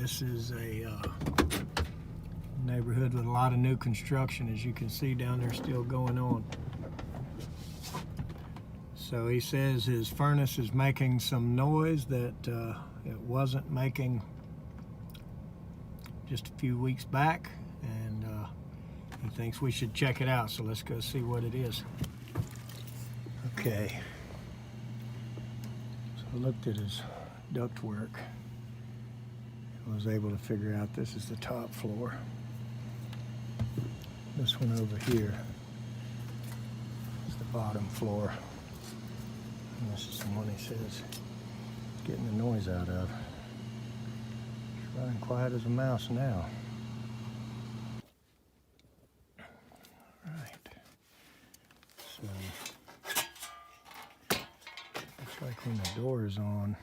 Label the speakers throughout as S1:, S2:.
S1: This is a neighborhood with a lot of new construction, as you can see down there, still going on. So he says his furnace is making some noise that it wasn't making just a few weeks back, and he thinks we should check it out. So let's go see what it is. Okay, so I looked at his ductwork and was able to figure out this is the top floor. This one over here is the bottom floor. And this is the one he says getting the noise out of. It's running quiet as a mouse now. Alright. So looks like when the door is on,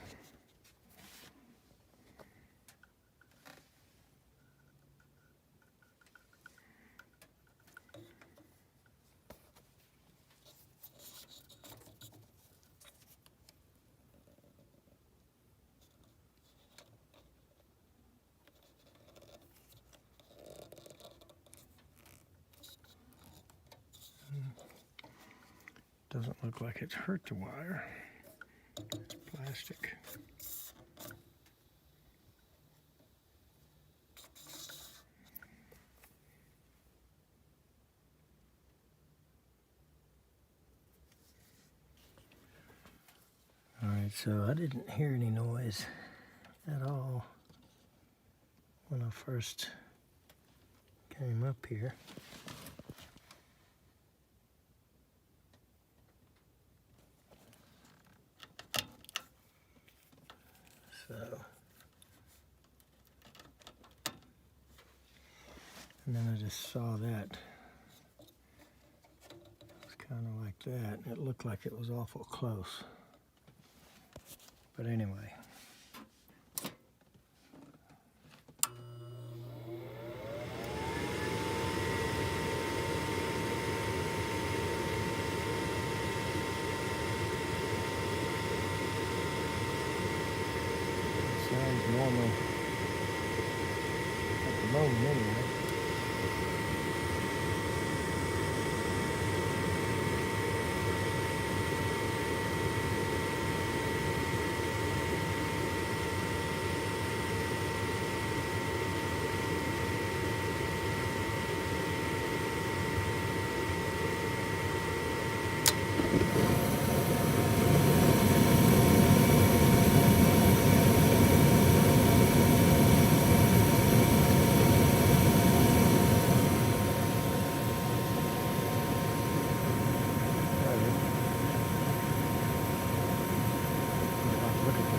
S1: doesn't look like it's hurt the wire. It's plastic. Alright, so I didn't hear any noise at all when I first came up here. So, and then I just saw that. It's kind of like that. It looked like it was awful close. But anyway. Sounds normal at the moment anyway.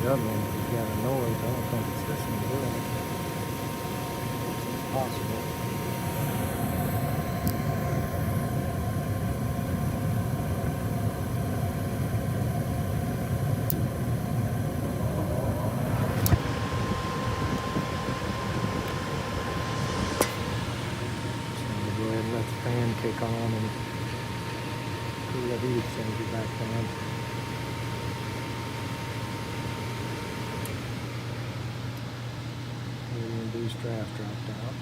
S1: The other one has got a noise. I don't think it's this one doing it. It's possible. So we'll go ahead and let the fan kick on and cool the heat exchanger back down. Draft dropped out.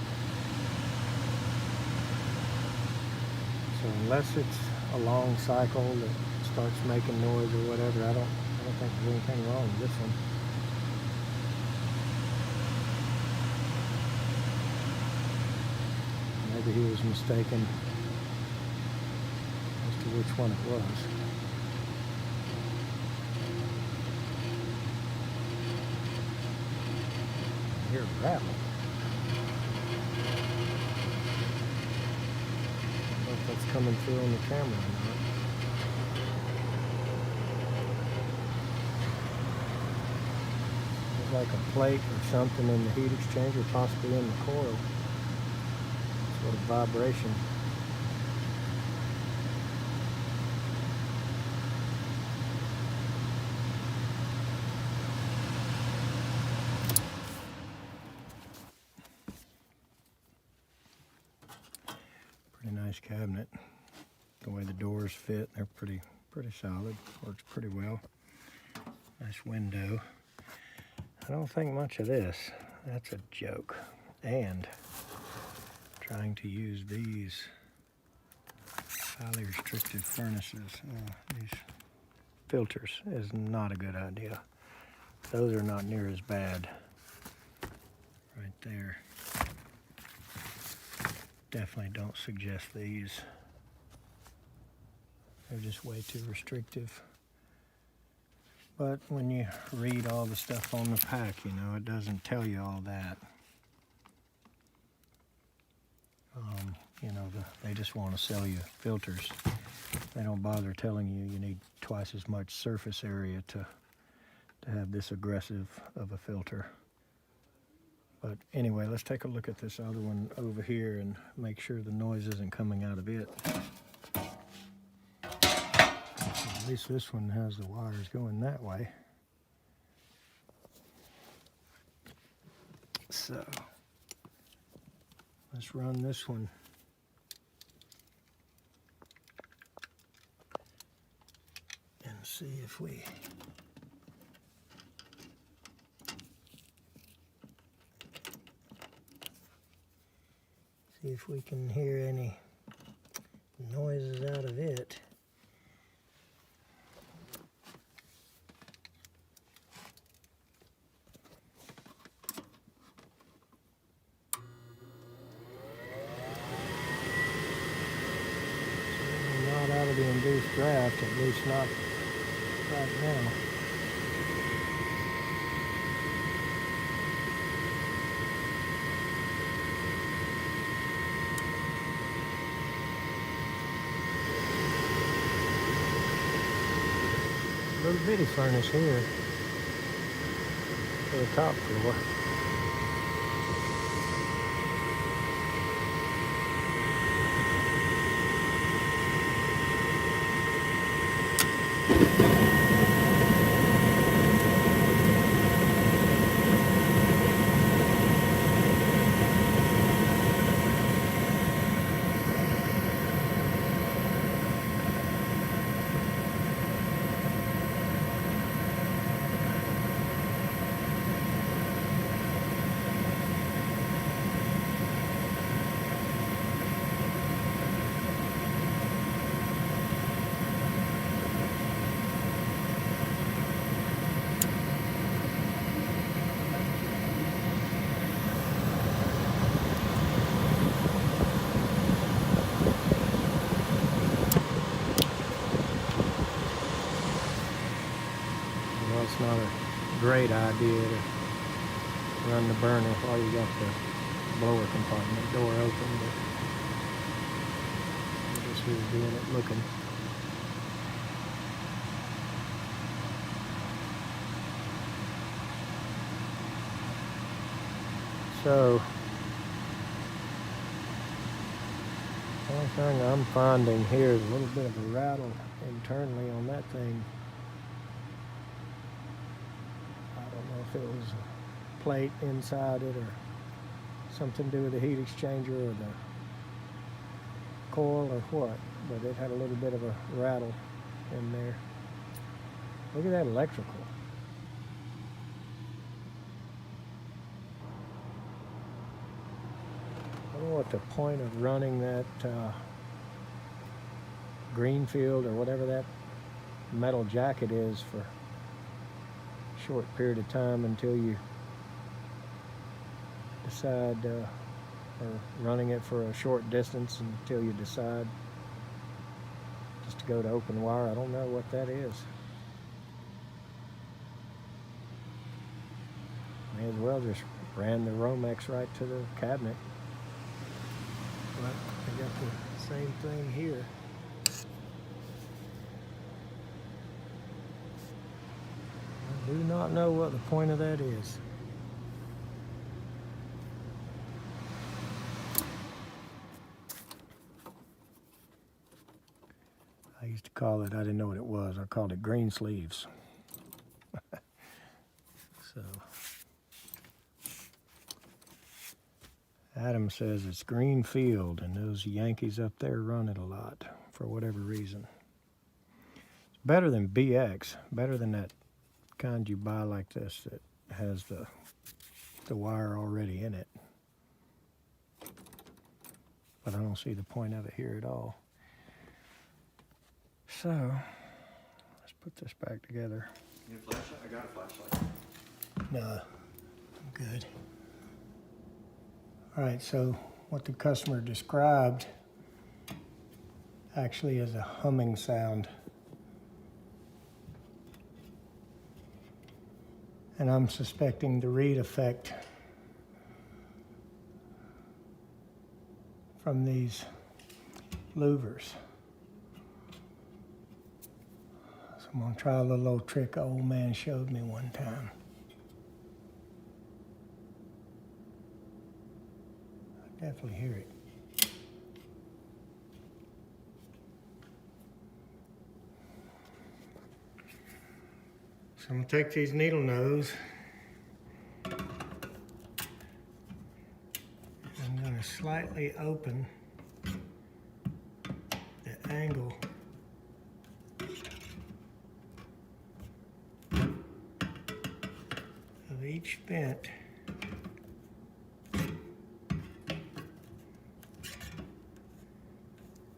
S1: So unless it's a long cycle that starts making noise or whatever, I don't think there's anything wrong with this one. Maybe he was mistaken as to which one it was. I hear it rattling. That's coming through on the camera or not. There's like a plate or something in the heat exchanger, possibly in the coil. Sort of vibration. Nice cabinet. The way the doors fit, they're pretty solid. Works pretty well. Nice window. I don't think much of this. That's a joke. And trying to use these highly restricted furnaces, these filters, is not a good idea. Those are not near as bad. Right there. Definitely don't suggest these. They're just way too restrictive. But when you read all the stuff on the pack, you know, it doesn't tell you all that. You know, they just want to sell you filters. They don't bother telling you you need twice as much surface area to have this aggressive of a filter. But anyway, let's take a look at this other one over here and make sure the noise isn't coming out of it. At least this one has the wires going that way. So let's run this one. And see if we can hear any noises out of it. Not out of the induced draft, at least not right now. Little bitty furnace here for the top floor. Well, it's not a great idea to run the burner while you got the blower compartment door open, but I guess we were doing it looking. So, the only thing I'm finding here is a little bit of a rattle internally on that thing. I don't know if it was a plate inside it or something to do with the heat exchanger or the coil or what, but it had a little bit of a rattle in there. Look at that electrical. I don't know what the point of running that Greenfield or whatever that metal jacket is for a short period of time until you decide, or running it for a short distance until you decide just to go to open wire. I don't know what that is. May as well just ran the Romex right to the cabinet. But I got the same thing here. I do not know what the point of that is. I used to call it, I didn't know what it was, I called it green sleeves. So, Adam says it's Greenfield, and those Yankees up there run it a lot for whatever reason. It's better than BX, better than that kind you buy like this that has the the wire already in it. But I don't see the point of it here at all. So, let's put this back together.
S2: You need a flashlight? I got a flashlight.
S1: No, I'm good. All right, so what the customer described actually is a humming sound. And I'm suspecting the reed effect from these louvers. So I'm gonna try a little old trick an old man showed me one time. I definitely hear it. So I'm gonna take these needle nose. I'm gonna slightly open the angle of each vent.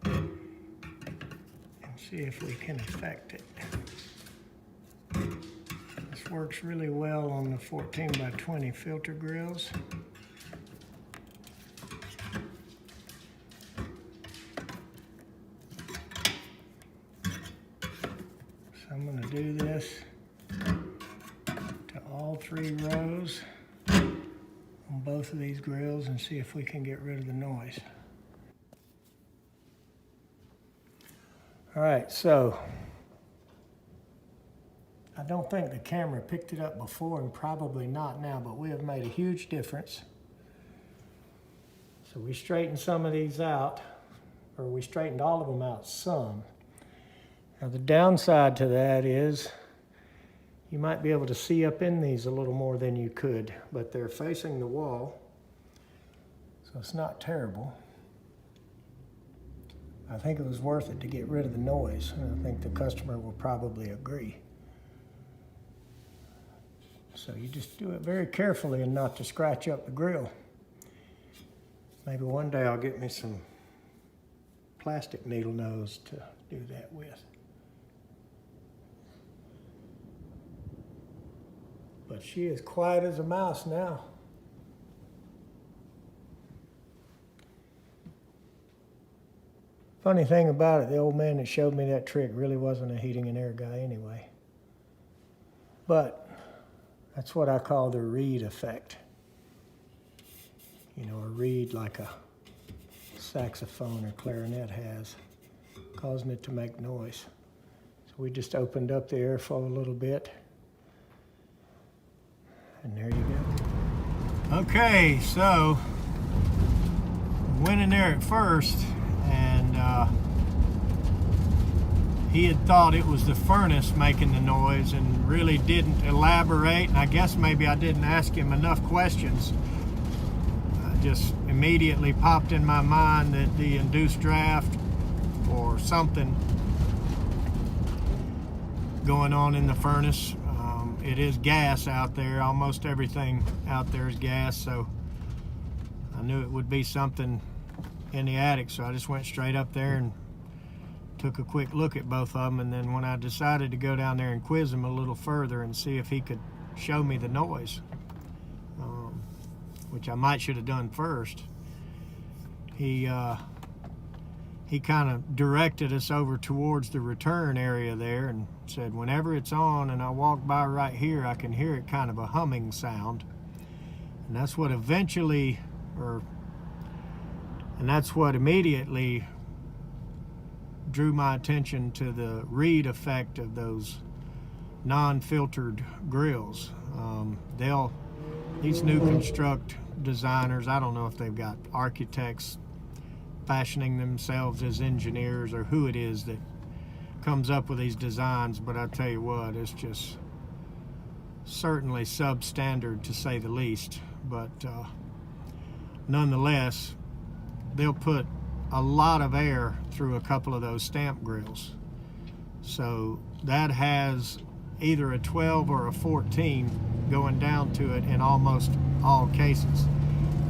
S1: And see if we can affect it. This works really well on the 14 by 20 filter grills. So I'm going to do this to all 3 rows on both of these grills and see if we can get rid of the noise. All right, so I don't think the camera picked it up before, and probably not now, but we have made a huge difference. So we straightened some of these out, or we straightened all of them out some. Now the downside to that is you might be able to see up in these a little more than you could, but they're facing the wall, so it's not terrible. I think it was worth it to get rid of the noise, and I think the customer will probably agree. So you just do it very carefully and not to scratch up the grill. Maybe one day I'll get me some plastic needle nose to do that with. But she is quiet as a mouse now. Funny thing about it, the old man that showed me that trick really wasn't a heating and air guy anyway. But that's what I call the reed effect. You know, a reed like a saxophone or clarinet has, causing it to make noise. So we just opened up the airflow a little bit. And there you go. Okay, so went in there at first, and he had thought it was the furnace making the noise and really didn't elaborate, and I guess maybe I didn't ask him enough questions. Just immediately popped in my mind that the induced draft or something going on in the furnace. It is gas out there. Almost everything out there is gas, so I knew it would be something in the attic, so I just went straight up there and took a quick look at both of them. And then when I decided to go down there and quiz him a little further and see if he could show me the noise, which I might should have done first, he kind of directed us over towards the return area there and said, whenever it's on and I walk by right here, I can hear it kind of a humming sound. And that's what eventually, and that's what immediately drew my attention to the reed effect of those non-filtered grills. These new construct designers, I don't know if they've got architects fashioning themselves as engineers or who it is that comes up with these designs, but I tell you what, it's just certainly substandard to say the least. But nonetheless, they'll put a lot of air through a couple of those stamp grills. So that has either a 12 or a 14
S3: going down to it in almost all cases.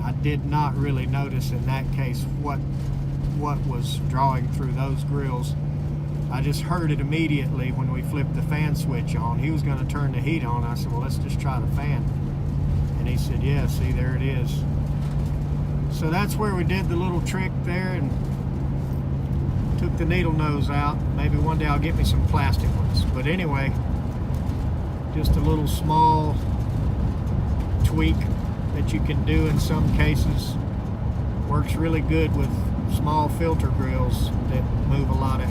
S3: I did not really notice in that case what was drawing through those grills. I just heard it immediately when we flipped the fan switch on. He was going to turn the heat on. I said, well, let's just try the fan. And he said, yeah, see, there it is. So that's where we did the little trick there and took the needle nose out. Maybe one day I'll get me some plastic ones. But anyway, just a little small tweak that you can do in some cases. Works really good with small filter grills that move a lot of